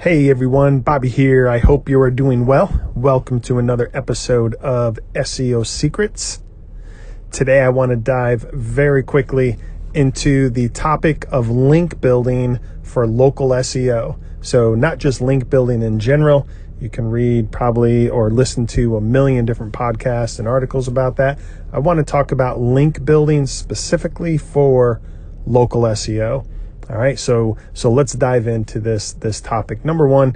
Hey everyone, Bobby here. I hope you are doing well. Welcome to another episode of SEO Secrets. Today I want to dive very quickly into the topic of link building for local SEO. So not just link building in general. You can read probably or listen to a million different podcasts and articles about that. I want to talk about link building specifically for local SEO. All right, so let's dive into this topic. Number one,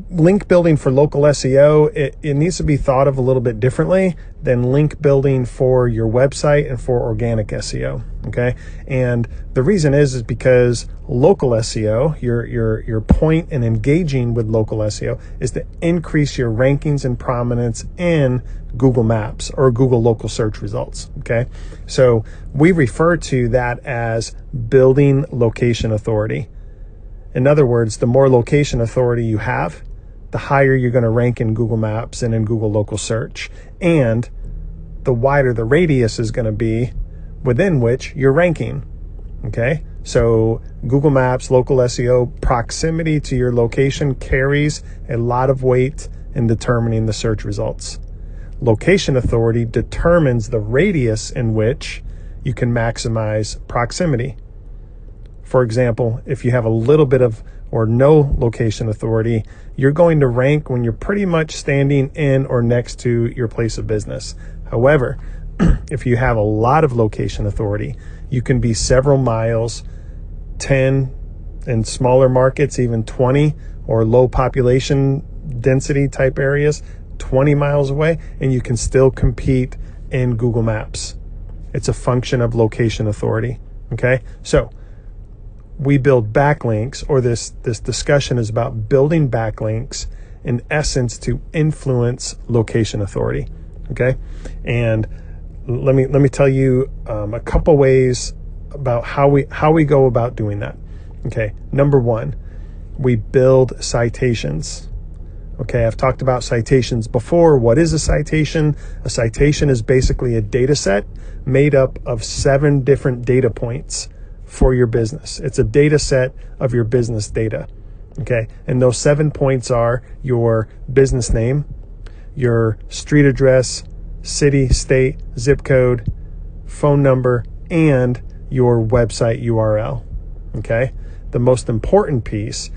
link building for local SEO, it needs to be thought of a little bit differently than link building for your website and for organic SEO. Okay, and the reason is because local SEO, your point in engaging with local SEO is to increase your rankings and prominence in Google Maps or Google local search results. Okay, so we refer to that as building location authority. In other words, the more location authority you have, the higher you're going to rank in Google Maps and in Google local search, and the wider the radius is going to be within which you're ranking. Okay, so Google Maps, local SEO, proximity to your location carries a lot of weight in determining the search results. Location authority determines the radius in which you can maximize proximity. For example, if you have a little bit of or no location authority, you're going to rank when you're pretty much standing in or next to your place of business. However, if you have a lot of location authority, you can be several miles, 10 in smaller markets, even 20, or low population density type areas, 20 miles away, and you can still compete in Google Maps. It's a function of location authority. Okay, so we build backlinks, or this discussion is about building backlinks in essence to influence location authority. Okay, and let me tell you a couple ways about how we go about doing that. Okay, number one, we build citations. Okay, I've talked about citations before. What is a citation? A citation is basically a data set made up of 7 different data points for your business. It's a data set of your business data. Okay, and those 7 points are your business name, your street address, city, state, zip code, phone number, and your website URL. Okay, the most important piece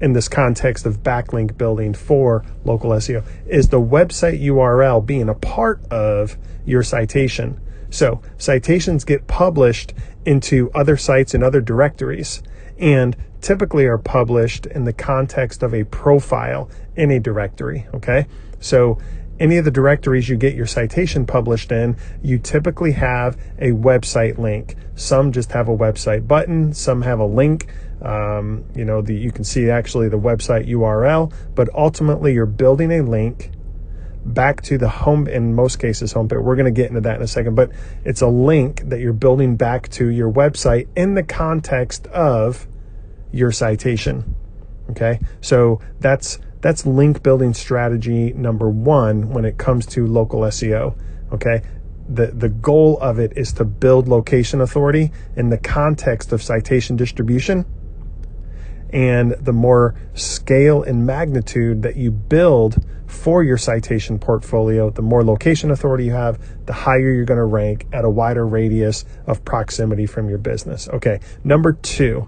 in this context of backlink building for local SEO is the website URL being a part of your citation. So citations get published into other sites and other directories, and typically are published in the context of a profile in a directory. Okay, so any of the directories you get your citation published in, you typically have a website link. Some just have a website button, some have a link. You can see actually the website URL, but ultimately you're building a link back to the home, in most cases homepage. We're going to get into that in a second, but it's a link that you're building back to your website in the context of your citation. Okay, so that's link building strategy number one when it comes to local SEO. Okay, the goal of it is to build location authority in the context of citation distribution. And the more scale and magnitude that you build for your citation portfolio, the more location authority you have, the higher you're going to rank at a wider radius of proximity from your business. Okay, number 2,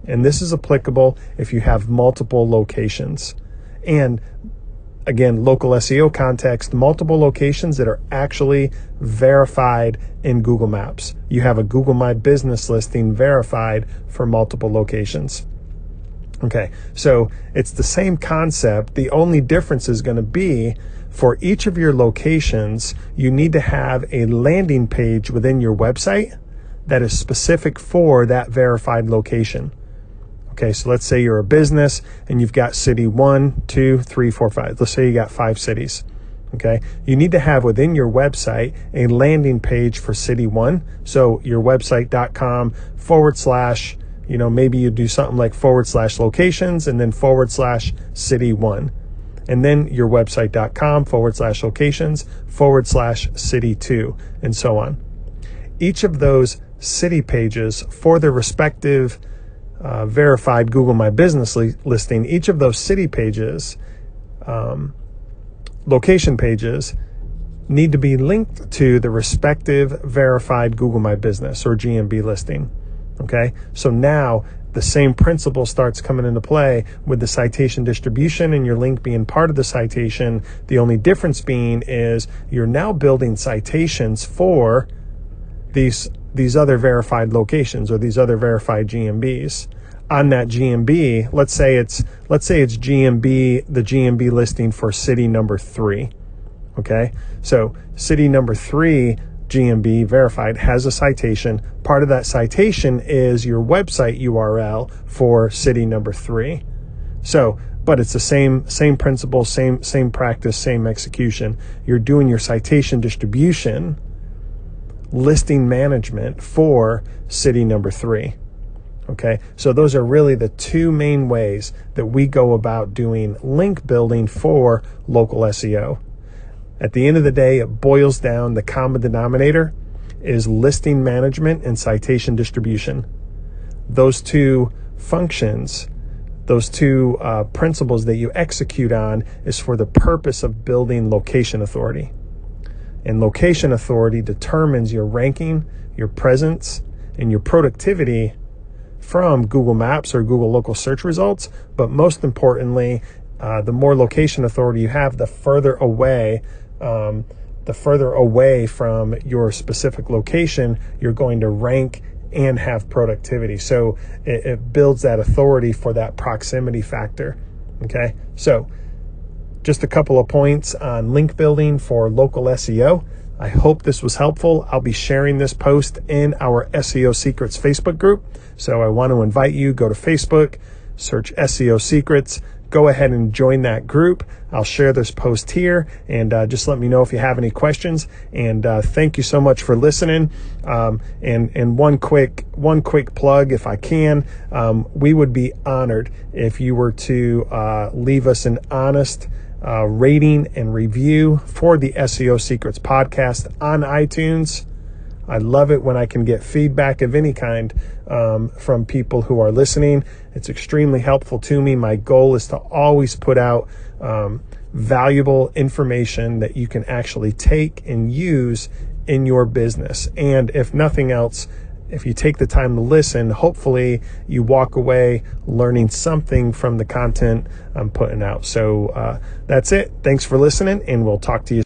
and this is applicable if you have multiple locations. And again, local SEO context, multiple locations that are actually verified in Google Maps. You have a Google My Business listing verified for multiple locations. Okay, so it's the same concept. The only difference is going to be for each of your locations, you need to have a landing page within your website that is specific for that verified location. Okay, so let's say you're a business and you've got city 1, 2, 3, 4, 5. Let's say you got 5 cities. Okay, you need to have within your website a landing page for city 1. So your website.com / maybe you do something like / locations and then / city 1. And then your website.com / locations / city 2, and so on. Each of those city pages for their respective verified Google My Business listing, each of those city pages, location pages, need to be linked to the respective verified Google My Business or GMB listing. Okay, so now the same principle starts coming into play with the citation distribution and your link being part of the citation. The only difference being is you're now building citations for these other verified locations or these other verified GMBs. On that GMB, let's say it's GMB, the GMB listing for city number 3. Okay, so city number 3 GMB verified has a citation. Part of that citation is your website URL for city number 3. So, but it's the same principle, same practice, same execution. You're doing your citation distribution, listing management for city number 3. Okay, so those are really the two main ways that we go about doing link building for local SEO. At the end of the day, it boils down, the common denominator is listing management and citation distribution. Those two functions, those two principles that you execute on is for the purpose of building location authority. And location authority determines your ranking, your presence, and your productivity from Google Maps or Google local search results. But most importantly, the more location authority you have, the further away from your specific location you're going to rank and have productivity. So it builds that authority for that proximity factor. Okay, so just a couple of points on link building for local SEO. I hope this was helpful. I'll be sharing this post in our SEO Secrets Facebook group. So I want to invite you, go to Facebook, search SEO Secrets, go ahead and join that group. I'll share this post here, and just let me know if you have any questions. And thank you so much for listening. And one quick plug, if I can, we would be honored if you were to leave us an honest rating and review for the SEO Secrets podcast on iTunes. I love it when I can get feedback of any kind from people who are listening. It's extremely helpful to me. My goal is to always put out valuable information that you can actually take and use in your business. And if nothing else, if you take the time to listen, hopefully you walk away learning something from the content I'm putting out. So that's it. Thanks for listening, and we'll talk to you.